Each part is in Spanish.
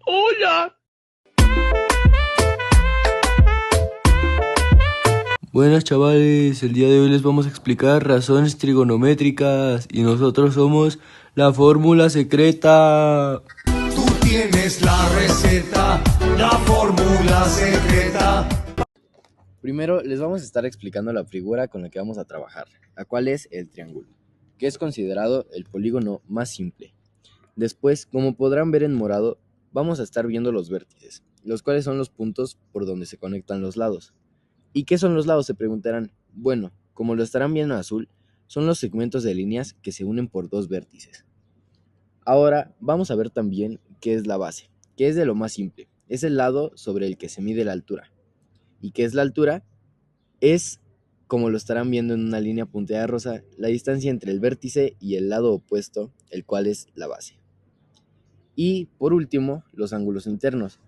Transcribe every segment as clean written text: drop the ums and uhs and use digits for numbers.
Hola. Buenas chavales, el día de hoy les vamos a explicar razones trigonométricas y nosotros somos la fórmula secreta. Tú tienes la receta, la fórmula secreta. Primero les vamos a estar explicando la figura con la que vamos a trabajar, la cual es el triángulo, que es considerado el polígono más simple. Después, como podrán ver en morado, vamos a estar viendo los vértices, los cuales son los puntos por donde se conectan los lados. ¿Y qué son los lados?, se preguntarán. Bueno, como lo estarán viendo en azul, son los segmentos de líneas que se unen por dos vértices. Ahora vamos a ver también qué es la base, que es de lo más simple. Es el lado sobre el que se mide la altura. ¿Y qué es la altura? Es, como lo estarán viendo en una línea punteada rosa, la distancia entre el vértice y el lado opuesto, el cual es la base. Y por último, los ángulos internos,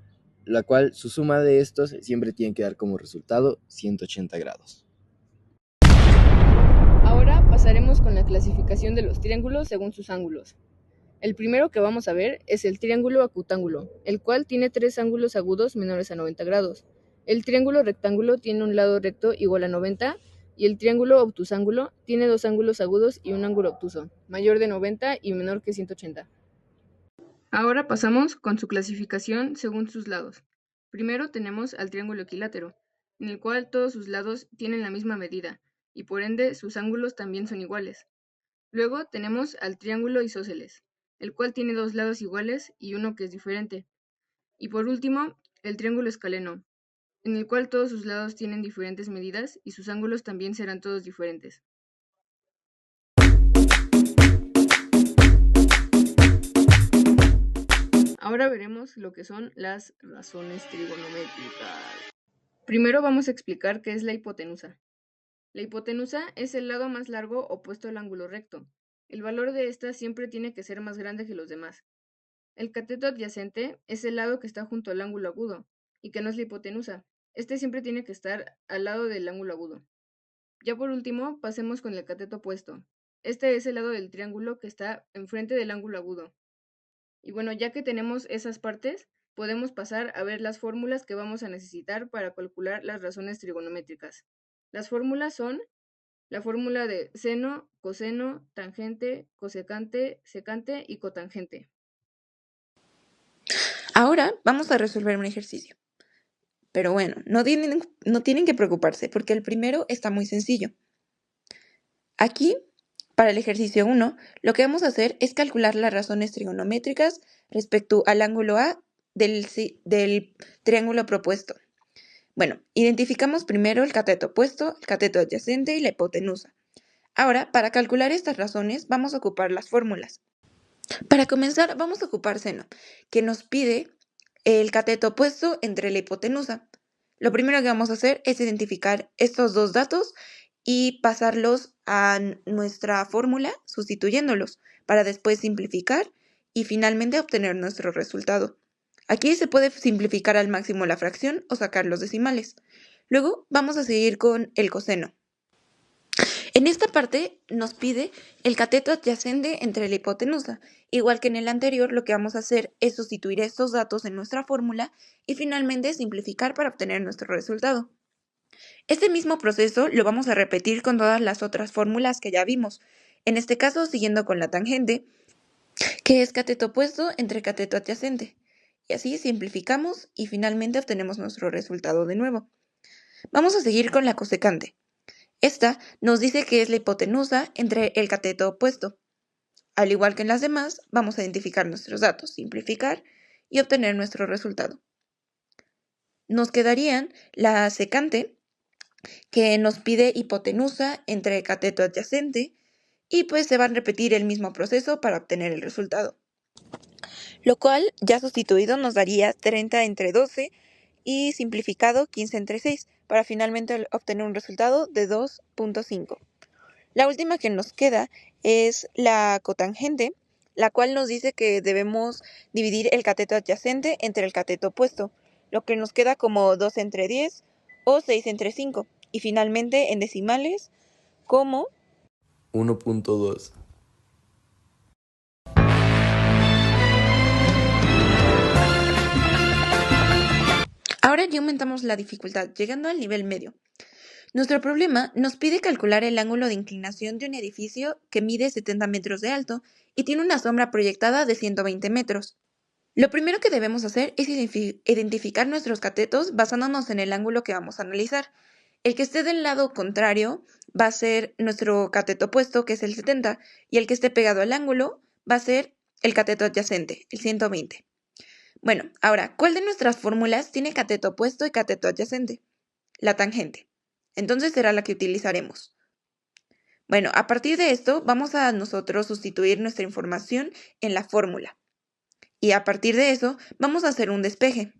la cual su suma de estos siempre tiene que dar como resultado 180 grados. Ahora pasaremos con la clasificación de los triángulos según sus ángulos. El primero que vamos a ver es el triángulo acutángulo, el cual tiene tres ángulos agudos menores a 90 grados. El triángulo rectángulo tiene un lado recto igual a 90 y el triángulo obtusángulo tiene dos ángulos agudos y un ángulo obtuso, mayor de 90 y menor que 180. Ahora pasamos con su clasificación según sus lados. Primero tenemos al triángulo equilátero, en el cual todos sus lados tienen la misma medida y por ende sus ángulos también son iguales. Luego tenemos al triángulo isósceles, el cual tiene dos lados iguales y uno que es diferente. Y por último, el triángulo escaleno, en el cual todos sus lados tienen diferentes medidas y sus ángulos también serán todos diferentes. Ahora veremos lo que son las razones trigonométricas. Primero vamos a explicar qué es la hipotenusa. La hipotenusa es el lado más largo opuesto al ángulo recto. El valor de esta siempre tiene que ser más grande que los demás. El cateto adyacente es el lado que está junto al ángulo agudo, y que no es la hipotenusa. Este siempre tiene que estar al lado del ángulo agudo. Ya por último, pasemos con el cateto opuesto. Este es el lado del triángulo que está enfrente del ángulo agudo. Y bueno, ya que tenemos esas partes, podemos pasar a ver las fórmulas que vamos a necesitar para calcular las razones trigonométricas. Las fórmulas son la fórmula de seno, coseno, tangente, cosecante, secante y cotangente. Ahora vamos a resolver un ejercicio. Pero bueno, no tienen que preocuparse porque el primero está muy sencillo. Aquí, para el ejercicio 1, lo que vamos a hacer es calcular las razones trigonométricas respecto al ángulo A del triángulo propuesto. Bueno, identificamos primero el cateto opuesto, el cateto adyacente y la hipotenusa. Ahora, para calcular estas razones, vamos a ocupar las fórmulas. Para comenzar, vamos a ocupar seno, que nos pide el cateto opuesto entre la hipotenusa. Lo primero que vamos a hacer es identificar estos dos datos y pasarlos a nuestra fórmula sustituyéndolos para después simplificar y finalmente obtener nuestro resultado. Aquí se puede simplificar al máximo la fracción o sacar los decimales. Luego vamos a seguir con el coseno. En esta parte nos pide el cateto adyacente entre la hipotenusa. Igual que en el anterior, lo que vamos a hacer es sustituir estos datos en nuestra fórmula y finalmente simplificar para obtener nuestro resultado. Este mismo proceso lo vamos a repetir con todas las otras fórmulas que ya vimos, en este caso siguiendo con la tangente, que es cateto opuesto entre cateto adyacente. Y así simplificamos y finalmente obtenemos nuestro resultado de nuevo. Vamos a seguir con la cosecante. Esta nos dice que es la hipotenusa entre el cateto opuesto. Al igual que en las demás, vamos a identificar nuestros datos, simplificar y obtener nuestro resultado. Nos quedarían la secante, que nos pide hipotenusa entre el cateto adyacente, y pues se va a repetir el mismo proceso para obtener el resultado. Lo cual, ya sustituido, nos daría 30 entre 12 y simplificado 15 entre 6, para finalmente obtener un resultado de 2.5. La última que nos queda es la cotangente, la cual nos dice que debemos dividir el cateto adyacente entre el cateto opuesto, lo que nos queda como 2 entre 10 o 6 entre 5, y finalmente en decimales como 1.2. Ahora ya aumentamos la dificultad, llegando al nivel medio. Nuestro problema nos pide calcular el ángulo de inclinación de un edificio que mide 70 metros de alto y tiene una sombra proyectada de 120 metros. Lo primero que debemos hacer es identificar nuestros catetos basándonos en el ángulo que vamos a analizar. El que esté del lado contrario va a ser nuestro cateto opuesto, que es el 70, y el que esté pegado al ángulo va a ser el cateto adyacente, el 120. Bueno, ahora, ¿cuál de nuestras fórmulas tiene cateto opuesto y cateto adyacente? La tangente. Entonces será la que utilizaremos. Bueno, a partir de esto vamos a nosotros sustituir nuestra información en la fórmula. Y a partir de eso vamos a hacer un despeje.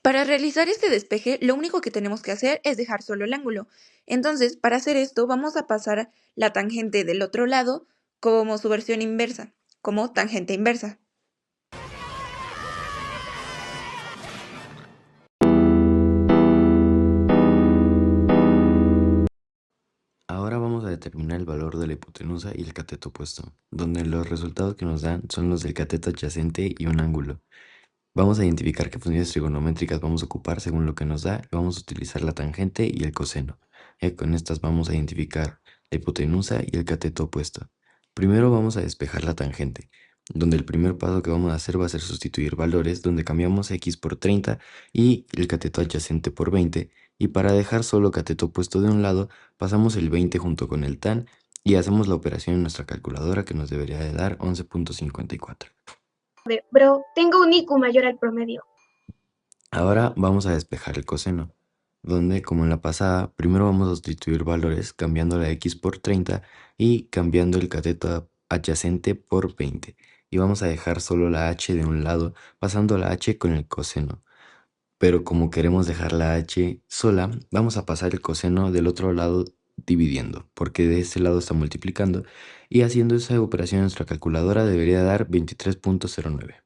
Para realizar este despeje, lo único que tenemos que hacer es dejar solo el ángulo. Entonces, para hacer esto, vamos a pasar la tangente del otro lado como su versión inversa, como tangente inversa. Ahora vamos a determinar el valor de la hipotenusa y el cateto opuesto, donde los resultados que nos dan son los del cateto adyacente y un ángulo. Vamos a identificar qué funciones trigonométricas vamos a ocupar según lo que nos da y vamos a utilizar la tangente y el coseno. Con estas vamos a identificar la hipotenusa y el cateto opuesto. Primero vamos a despejar la tangente, donde el primer paso que vamos a hacer va a ser sustituir valores, donde cambiamos x por 30 y el cateto adyacente por 20, y para dejar solo cateto opuesto de un lado, pasamos el 20 junto con el tan y hacemos la operación en nuestra calculadora que nos debería de dar 11.54. Bro, tengo un IQ mayor al promedio. Ahora vamos a despejar el coseno, donde como en la pasada, primero vamos a sustituir valores cambiando la x por 30 y cambiando el cateto adyacente por 20. Y vamos a dejar solo la h de un lado, pasando la h con el coseno. Pero como queremos dejar la h sola, vamos a pasar el coseno del otro lado dividiendo, porque de este lado está multiplicando, y haciendo esa operación en nuestra calculadora debería dar 23.09.